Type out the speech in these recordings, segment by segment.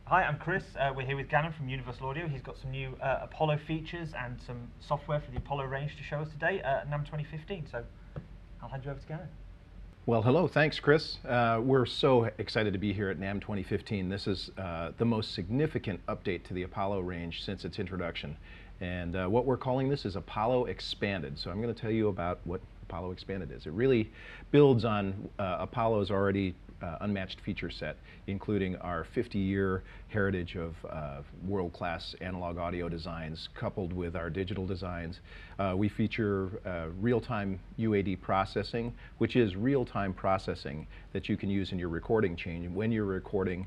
Hi, I'm Chris. We're here with Gannon from Universal Audio. He's got some new Apollo features and some software for the Apollo range to show us today at NAMM 2015. So I'll hand you over to Gannon. Well, hello. Thanks, Chris. We're so excited to be here at NAMM 2015. This is the most significant update to the Apollo range since its introduction. And what we're calling this is Apollo Expanded. So I'm going to tell you about what Apollo Expanded is. It really builds on Apollo's already unmatched feature set, including our 50-year heritage of world-class analog audio designs coupled with our digital designs. We feature real-time UAD processing, which is real-time processing that you can use in your recording chain when you're recording,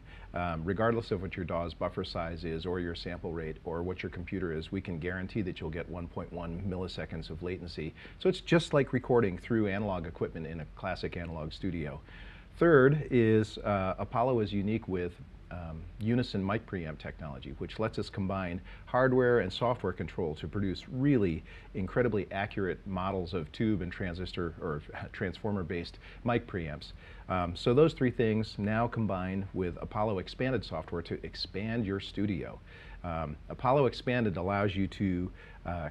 regardless of what your DAW's buffer size is or your sample rate or what your computer is. We can guarantee that you'll get 1.1 milliseconds of latency. So it's just like recording through analog equipment in a classic analog studio. Third is Apollo is unique with unison mic preamp technology, which lets us combine hardware and software control to produce really incredibly accurate models of tube and transistor or transformer-based mic preamps. So those three things now combine with Apollo Expanded software to expand your studio. Apollo Expanded allows you to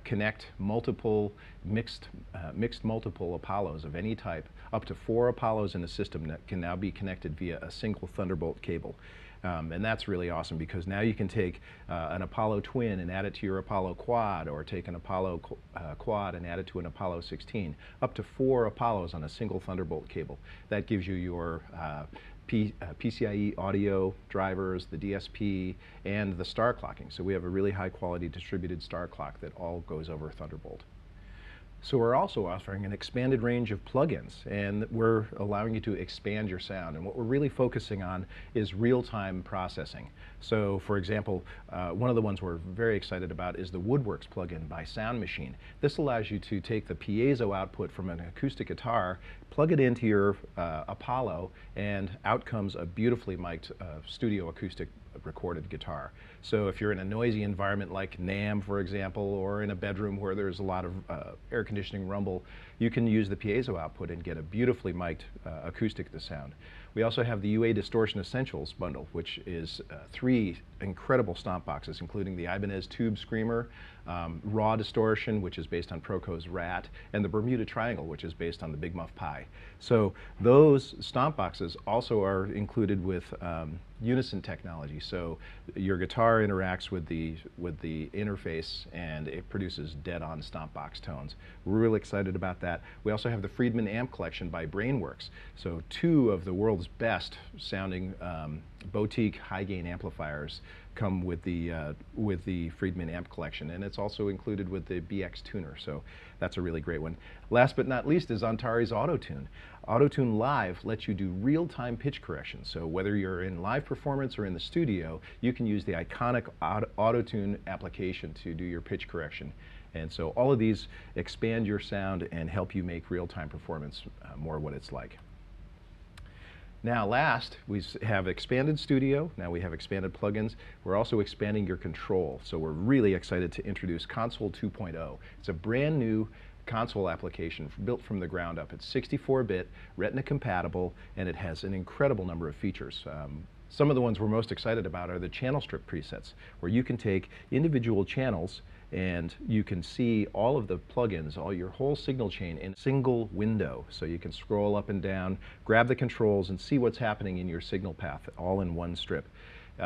connect multiple mixed multiple Apollos of any type, up to 4 Apollos in a system that can now be connected via a single Thunderbolt cable. And that's really awesome because now you can take an Apollo Twin and add it to your Apollo Quad, or take an Apollo Quad and add it to an Apollo 16. Up to 4 Apollos on a single Thunderbolt cable. That gives you your PCIe audio drivers, the DSP, and the star clocking. So we have a really high quality distributed star clock that all goes over Thunderbolt. So we're also offering an expanded range of plugins, and we're allowing you to expand your sound. And what we're really focusing on is real-time processing. So for example, one of the ones we're very excited about is the Woodworks plugin by Sound Machine. This allows you to take the piezo output from an acoustic guitar, plug it into your Apollo, and out comes a beautifully mic'd studio acoustic recorded guitar. So if you're in a noisy environment like NAMM, for example, or in a bedroom where there's a lot of air conditioning rumble, you can use the piezo output and get a beautifully mic'd acoustic to sound. We also have the UA Distortion Essentials bundle, which is 3 incredible stomp boxes, including the Ibanez Tube Screamer, Raw Distortion, which is based on Proco's Rat, and the Bermuda Triangle, which is based on the Big Muff Pi. So those stomp boxes also are included with unison technology. So your guitar interacts with the interface and it produces dead-on stomp box tones. We're really excited about that. We also have the Friedman Amp Collection by Brainworks. So 2 of the world's best sounding boutique high-gain amplifiers come with the Friedman Amp Collection, and it's also included with the BX Tuner, so that's a really great one. Last but not least is Antares Auto-Tune. Auto-Tune Live lets you do real-time pitch correction, so whether you're in live performance or in the studio, you can use the iconic Auto-Tune application to do your pitch correction. And so all of these expand your sound and help you make real-time performance more what it's like. Now last, we have expanded studio, now we have expanded plugins. We're also expanding your control. So we're really excited to introduce Console 2.0. It's a brand new console application built from the ground up. It's 64-bit, Retina compatible, and it has an incredible number of features. Some of the ones we're most excited about are the channel strip presets, where you can take individual channels and you can see all of the plugins, your whole signal chain in a single window. So you can scroll up and down, grab the controls, and see what's happening in your signal path all in one strip.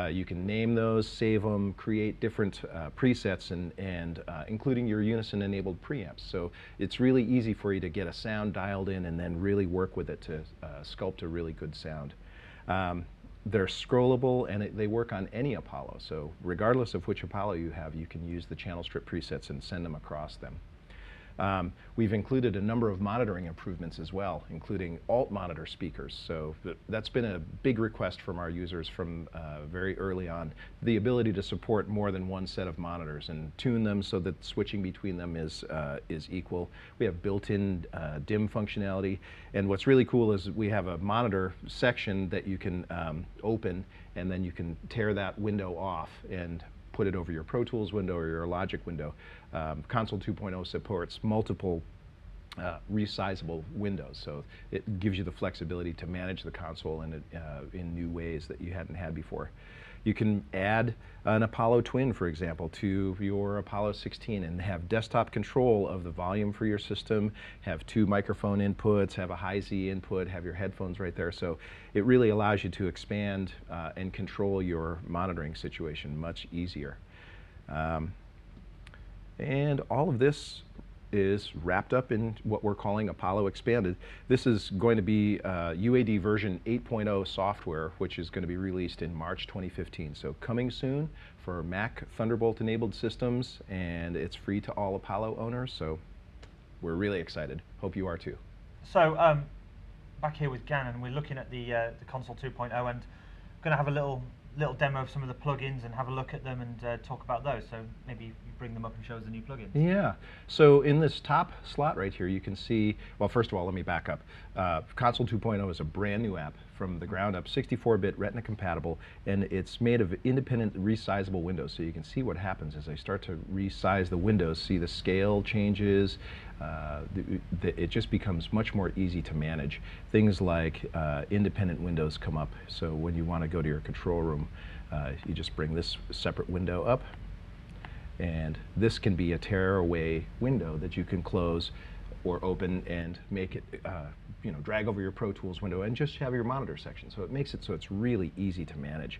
You can name those, save them, create different presets, and including your unison-enabled preamps. So it's really easy for you to get a sound dialed in and then really work with it to sculpt a really good sound. They're scrollable and they work on any Apollo. So regardless of which Apollo you have, you can use the channel strip presets and send them across them. We've included a number of monitoring improvements as well, including alt monitor speakers. So that's been a big request from our users from very early on. The ability to support more than one set of monitors and tune them so that switching between them is equal. We have built-in dim functionality. And what's really cool is we have a monitor section that you can open, and then you can tear that window off and put it over your Pro Tools window or your Logic window. Console 2.0 supports multiple resizable windows, so it gives you the flexibility to manage the console in new ways that you hadn't had before. You can add an Apollo twin, for example, to your Apollo 16 and have desktop control of the volume for your system, have 2 microphone inputs, have a high-Z input, have your headphones right there. So it really allows you to expand and control your monitoring situation much easier. And all of this is wrapped up in what we're calling Apollo Expanded. This is going to be UAD version 8.0 software, which is going to be released in March 2015. So coming soon for Mac Thunderbolt enabled systems, and it's free to all Apollo owners. So we're really excited. Hope you are too. So back here with Gannon, we're looking at the console 2.0 and going to have a little demo of some of the plugins and have a look at them and talk about those. So maybe you bring them up and show us the new plugins. Yeah. So in this top slot right here, you can see, well, first of all, let me back up. Console 2.0 is a brand new app from the ground up, 64-bit Retina compatible, and it's made of independent resizable windows. So you can see what happens as I start to resize the windows, see the scale changes. It just becomes much more easy to manage. Things like independent windows come up. So when you want to go to your control room, you just bring this separate window up, and this can be a tear-away window that you can close or open and make it, drag over your Pro Tools window and just have your monitor section. So it makes it so it's really easy to manage.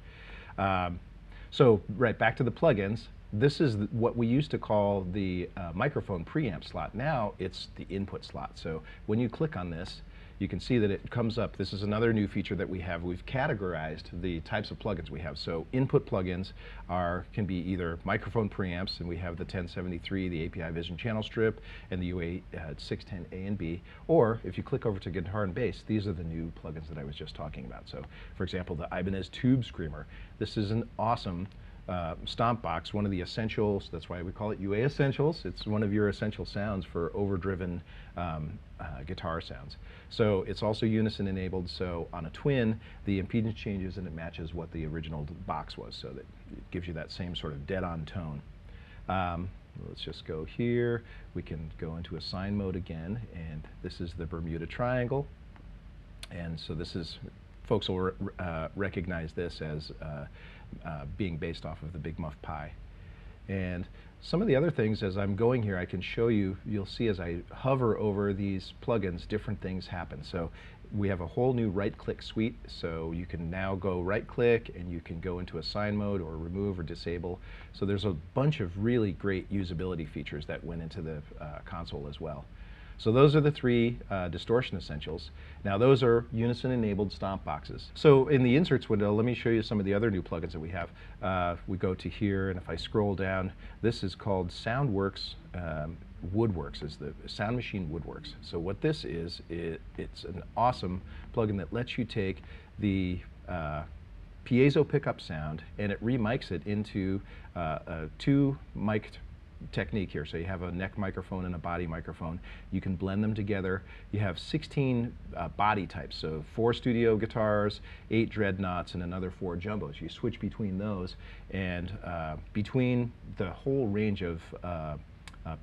So right back to the plugins. This is what we used to call the microphone preamp slot. Now it's the input slot. So when you click on this, you can see that it comes up. This is another new feature that we have. We've categorized the types of plugins we have. So input plugins can be either microphone preamps, and we have the 1073, the API Vision channel strip, and the UA-610A and B. Or if you click over to guitar and bass, these are the new plugins that I was just talking about. So for example, the Ibanez Tube Screamer. This is an awesome stomp box, one of the essentials. That's why we call it UA Essentials. It's one of your essential sounds for overdriven guitar sounds. So it's also unison enabled, so on a twin the impedance changes and it matches what the original box was, so that it gives you that same sort of dead-on tone. Let's just go here. We can go into a sine mode again, and this is the Bermuda Triangle. And so this is, folks will recognize this as being based off of the Big Muff Pi. And some of the other things, as I'm going here, I can show you, you'll see as I hover over these plugins, different things happen. So we have a whole new right-click suite, so you can now go right-click and you can go into a sine mode or remove or disable. So there's a bunch of really great usability features that went into the console as well. So those are the 3 distortion essentials. Now those are unison enabled stomp boxes. So in the inserts window, let me show you some of the other new plugins that we have. We go to here, and if I scroll down, this is called SoundWorks Woodworks, is the Sound Machine Woodworks. So what this is, it's an awesome plugin that lets you take the piezo pickup sound and it remics it into a 2-mic'd technique here. So you have a neck microphone and a body microphone. You can blend them together. You have 16 body types, so 4 studio guitars, 8 dreadnoughts, and another 4 jumbos. You switch between those, and between the whole range of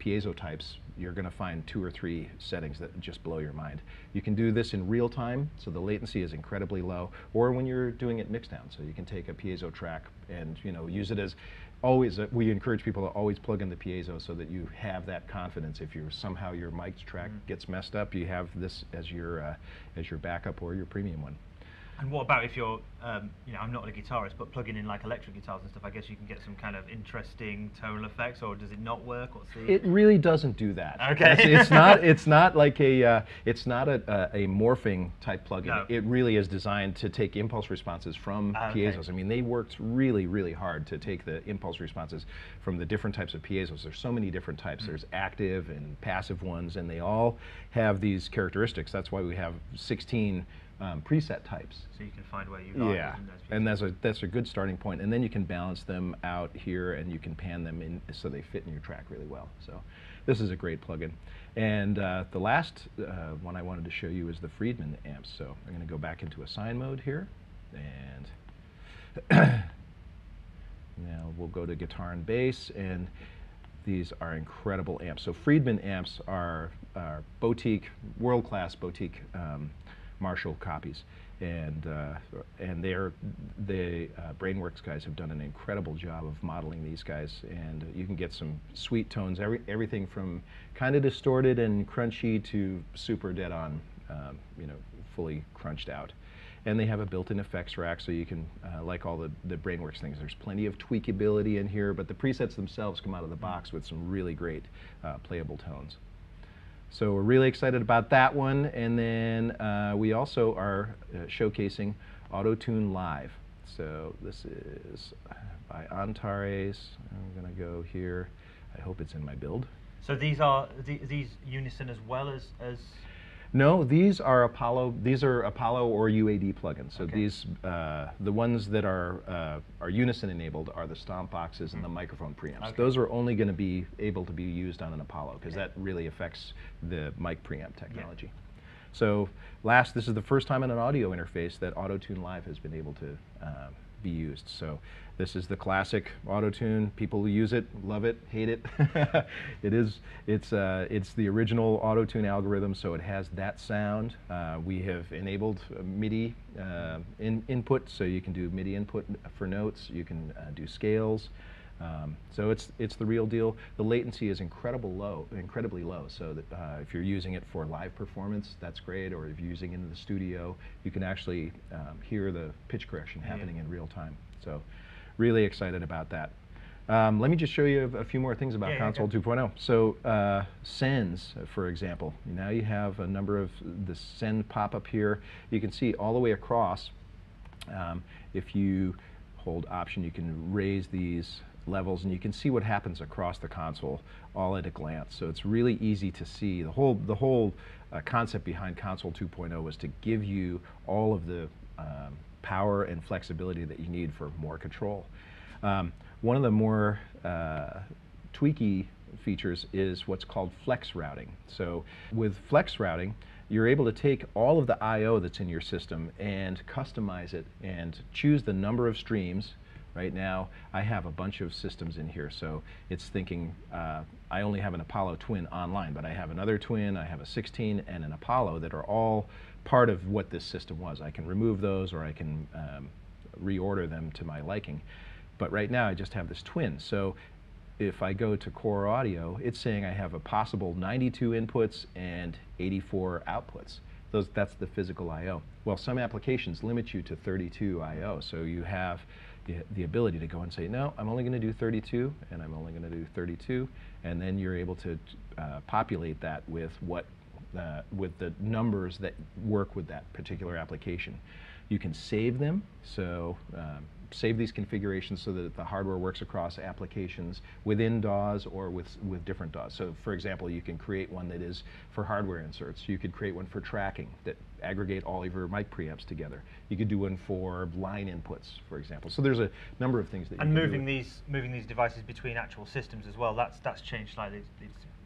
piezo types, you're going to find 2 or 3 settings that just blow your mind. You can do this in real time, so the latency is incredibly low, or when you're doing it mixed down, so you can take a piezo track and use it as always. We encourage people to always plug in the piezo so that you have that confidence. If somehow your mic track gets messed up, you have this as your backup or your premium one. And what about if you're, I'm not a guitarist, but plugging in like electric guitars and stuff, I guess you can get some kind of interesting tonal effects, or does it not work? It really doesn't do that. Okay. It's not like a morphing type plugin. No. It really is designed to take impulse responses from piezos. I mean, they worked really, really hard to take the impulse responses from the different types of piezos. There's so many different types. There's active and passive ones, and they all have these characteristics. That's why we have 16 preset types. So you can find where you are. Yeah, and that's a good starting point. And then you can balance them out here, and you can pan them in so they fit in your track really well. So this is a great plugin. And the last one I wanted to show you is the Friedman amps. So I'm going to go back into a sine mode here, and now we'll go to guitar and bass, and these are incredible amps. So Friedman amps are boutique, world-class boutique Marshall copies, and the Brainworks guys have done an incredible job of modeling these guys, and you can get some sweet tones, everything from kind of distorted and crunchy to super dead on, you know, fully crunched out. And they have a built-in effects rack, so you can, like all the Brainworks things, there's plenty of tweakability in here, but the presets themselves come out of the box with some really great playable tones. So we're really excited about that one, and then we also are showcasing Auto-Tune Live. So this is by Antares. I'm going to go here. I hope it's in my build. So these are these Unison as well as No, these are Apollo. These are Apollo or UAD plugins. So okay. These, the ones that are Unison enabled, are the stomp boxes and the microphone preamps. Okay. Those are only going to be able to be used on an Apollo, because that really affects the mic preamp technology. Yeah. So this is the first time in an audio interface that Auto-Tune Live has been able to be used. So this is the classic Auto-Tune. People who use it love it, hate it. It's the original Auto-Tune algorithm, so it has that sound. We have enabled MIDI input, so you can do MIDI input for notes. You can do scales. So it's the real deal. The latency is incredibly low. So that if you're using it for live performance, that's great. Or if you're using it in the studio, you can actually hear the pitch correction happening in real time. So really excited about that. Let me just show you a few more things about Console 2.0. So sends, for example, now you have a number of the send pop-up here. You can see all the way across. If you hold Option, you can raise these levels, and you can see what happens across the console all at a glance. So it's really easy to see. The whole concept behind Console 2.0 was to give you all of the power and flexibility that you need for more control. One of the more tweaky features is what's called flex routing. So with flex routing, you're able to take all of the I/O that's in your system and customize it and choose the number of streams. Right now, I have a bunch of systems in here, so it's thinking I only have an Apollo twin online, but I have another twin, I have a 16, and an Apollo that are all part of what this system was. I can remove those, or I can reorder them to my liking. But right now, I just have this twin. So if I go to Core Audio, it's saying I have a possible 92 inputs and 84 outputs. That's the physical I/O. Well, some applications limit you to 32 I/O, so you have the ability to go and say, no, I'm only going to do 32, and I'm only going to do 32, and then you're able to populate that with with the numbers that work with that particular application. You can save them, so save these configurations so that the hardware works across applications within DAWs or with different DAWs. So for example, you can create one that is for hardware inserts. You could create one for tracking that aggregate all of your mic preamps together. You could do one for line inputs, for example. So there's a number of things that you can do. And moving these devices between actual systems as well, that's changed slightly.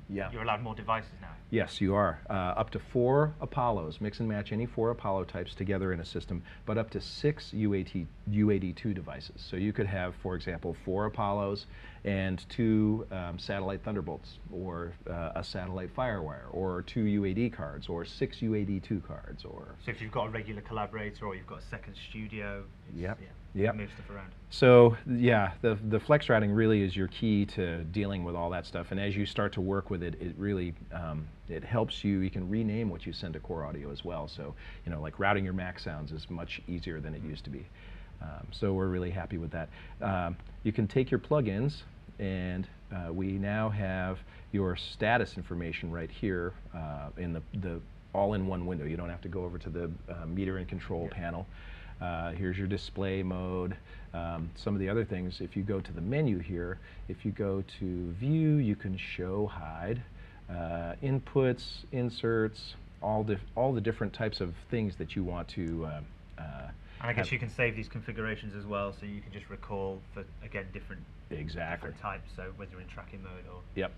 Yeah. You're allowed more devices now. Yes, you are. Up to 4 Apollos. Mix and match any 4 Apollo types together in a system, but up to 6 UAD-2 devices. So you could have, for example, 4 Apollos and 2 satellite Thunderbolts, or a satellite Firewire, or 2 UAD cards, or 6 UAD-2 cards. Or so if you've got a regular collaborator or you've got a second studio, yep. Move stuff around. So yeah, the flex routing really is your key to dealing with all that stuff. And as you start to work with it, it really it helps you. You can rename what you send to Core Audio as well. So like routing your Mac sounds is much easier than it used to be. So we're really happy with that. You can take your plugins, and we now have your status information right here in the all-in-one window. You don't have to go over to the meter and control panel. Here's your display mode. Some of the other things, if you go to the menu here, if you go to view, you can show, hide, inputs, inserts, all the different types of things that you want to and I guess you can save these configurations as well, so you can just recall for, again, different types, so whether you're in tracking mode or... Yep.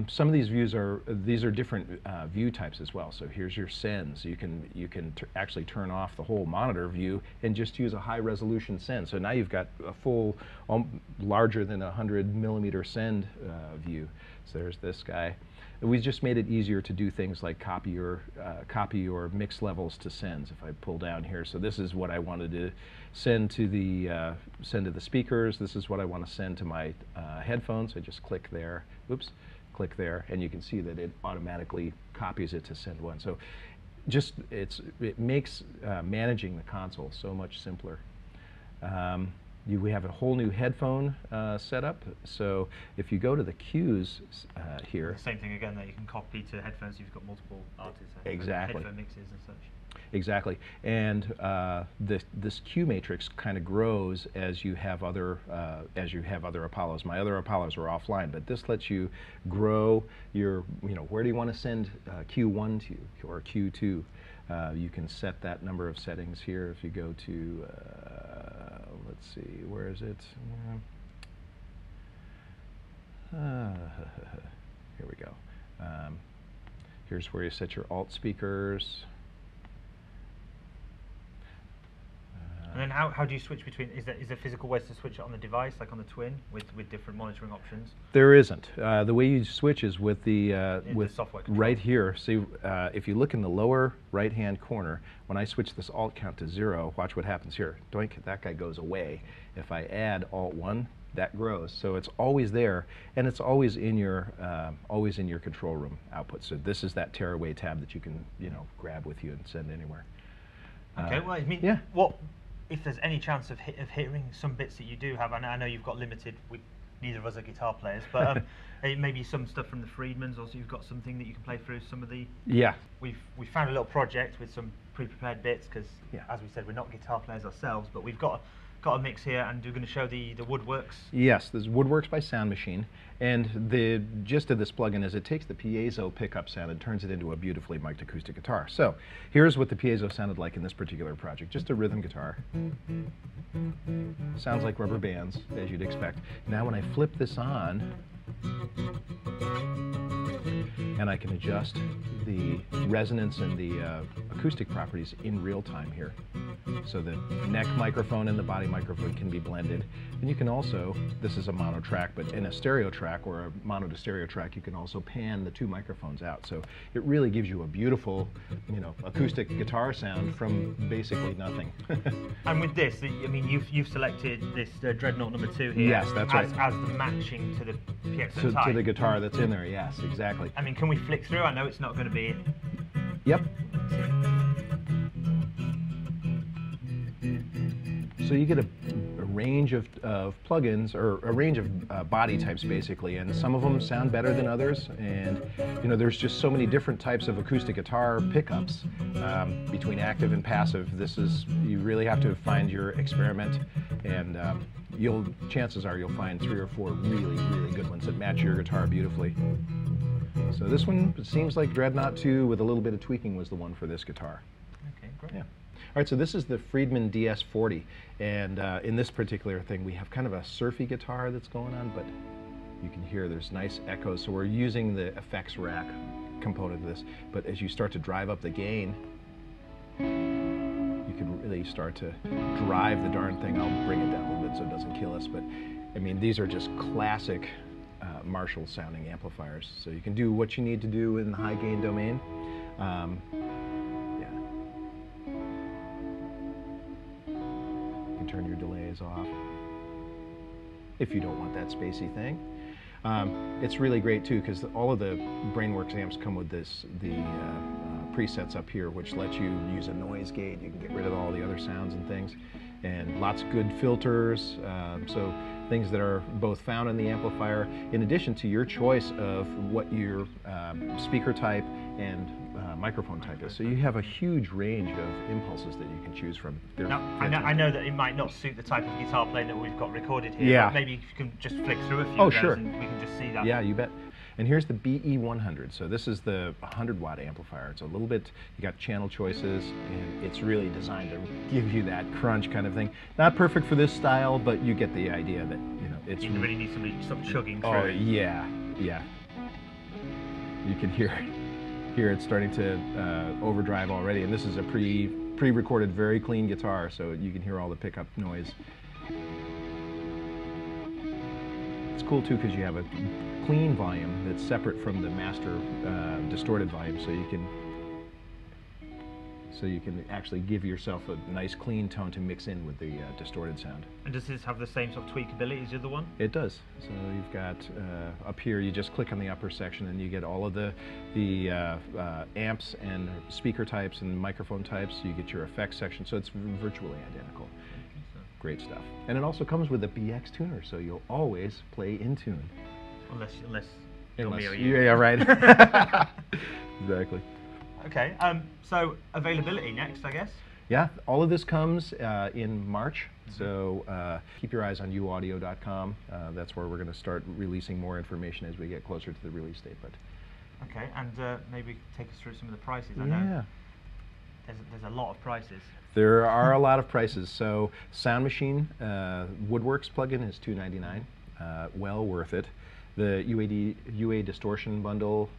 Some of these views are different view types as well. So here's your sends. You can actually turn off the whole monitor view and just use a high resolution send. So now you've got a full, larger than 100 millimeter send view. So there's this guy. we just made it easier to do things like copy your mix levels to sends. If I pull down here, so this is what I wanted to send to the speakers. This is what I want to send to my headphones. I just click there. Oops, click there, and you can see that it automatically copies it to send one. So just it makes managing the console so much simpler. We have a whole new headphone setup. So if you go to the cues here, same thing again, that you can copy to headphones. You've got multiple artists. Exactly. Headphone mixes and such. Exactly, and this cue matrix kind of grows as you have other Apollos. My other Apollos are offline, but this lets you grow your, where do you want to send Q1 to or Q2? You can set that number of settings here. If you go to, let's see, where is it? Here we go. Here's where you set your alt speakers. And then how do you switch between, is there physical ways to switch it on the device, like on the Twin, with different monitoring options? There isn't. The way you switch is with the software control. Right here. See, if you look in the lower right-hand corner, when I switch this alt count to 0, watch what happens here. Doink, that guy goes away. If I add alt 1, that grows. So it's always there, and it's always in your control room output. So this is that tearaway tab that you can grab with you and send anywhere. Okay. Well, I mean, yeah. What if there's any chance of hearing some bits that you do have? I know you've got limited. Neither of us are guitar players, but maybe some stuff from the Friedmans, or so you've got something that you can play through some of the. Yeah. We found a little project with some pre-prepared bits because, as we said, we're not guitar players ourselves, but we've got a mix here, and we're going to show the Woodworks. Yes, this is Woodworks by Sound Machine, and the gist of this plugin is it takes the piezo pickup sound and turns it into a beautifully mic'd acoustic guitar. So here's what the piezo sounded like in this particular project. Just a rhythm guitar. Sounds like rubber bands, as you'd expect. Now when I flip this on, and I can adjust the resonance and the acoustic properties in real time here. So the neck microphone and the body microphone can be blended. And you can also, this is a mono track, but in a stereo track or a mono to stereo track, you can also pan the two microphones out. So it really gives you a beautiful, acoustic guitar sound from basically nothing. And with this, I mean, you've selected this Dreadnought number 2 here. Yes, that's right. As the matching to the piezo type. To the guitar that's in there, yes, exactly. I mean, can we flick through? I know it's not going to be. Yep. So you get a range of plugins, or a range of body types basically, and some of them sound better than others, and there's just so many different types of acoustic guitar pickups between active and passive. You really have to find your experiment, and chances are you'll find 3 or 4 really, really good ones that match your guitar beautifully. So this one, it seems like Dreadnought 2 with a little bit of tweaking was the one for this guitar. Okay, great. Yeah. All right, so this is the Friedman DS40, and in this particular thing we have kind of a surfy guitar that's going on, but you can hear there's nice echoes, so we're using the effects rack component of this, but as you start to drive up the gain, you can really start to drive the darn thing. I'll bring it down a little bit so it doesn't kill us, but I mean, these are just classic Marshall sounding amplifiers, so you can do what you need to do in the high gain domain. You can turn your delays off if you don't want that spacey thing. It's really great too because all of the Brainworks amps come with the presets up here, which let you use a noise gate. You can get rid of all the other sounds and things, and lots of good filters. So things that are both found in the amplifier, in addition to your choice of what your speaker type and microphone type is. So you have a huge range of impulses that you can choose from. Now, I know that it might not suit the type of guitar playing that we've got recorded here, yeah. But maybe if you can just flick through a few of those sure. And we can just see that. Yeah, you bet. And here's the BE100. So this is the 100-watt amplifier. It's a little bit, you got channel choices, and it's really designed to give you that crunch kind of thing. Not perfect for this style, but you get the idea that, it's... You really need somebody chugging through. Oh, yeah, yeah. You can hear it starting to overdrive already, and this is a pre-recorded, very clean guitar, so you can hear all the pickup noise. It's cool too because you have a clean volume that's separate from the master distorted volume, so you can actually give yourself a nice clean tone to mix in with the distorted sound. And does this have the same sort of tweakability as the other one? It does. So you've got up here, you just click on the upper section and you get all of the amps and speaker types and microphone types. You get your effects section, so it's virtually identical. Great stuff. And it also comes with a BX tuner, so you'll always play in tune. Unless yeah, right. Exactly. Okay, so availability next, I guess? Yeah, all of this comes in March, so keep your eyes on uaudio.com. That's where we're going to start releasing more information as we get closer to the release date. But okay, and maybe take us through some of the prices. I know there's a lot of prices. There are a lot of prices. So Sound Machine Woodworks plugin is $299, well worth it. The UA Distortion bundle,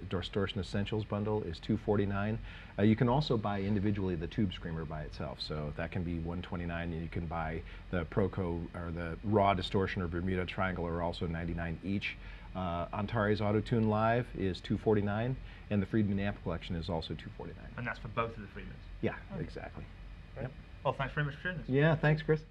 Distortion Essentials bundle is $249. You can also buy individually the Tube Screamer by itself, so that can be $129, and you can buy the Proco or the Raw Distortion or Bermuda Triangle are also $99 each. Antares Auto-Tune Live is $249, and the Friedman Amp Collection is also $249. And that's for both of the Friedmans? Yeah, okay. Exactly. Yep. Well, thanks very much for doing this. Yeah, thanks, Chris.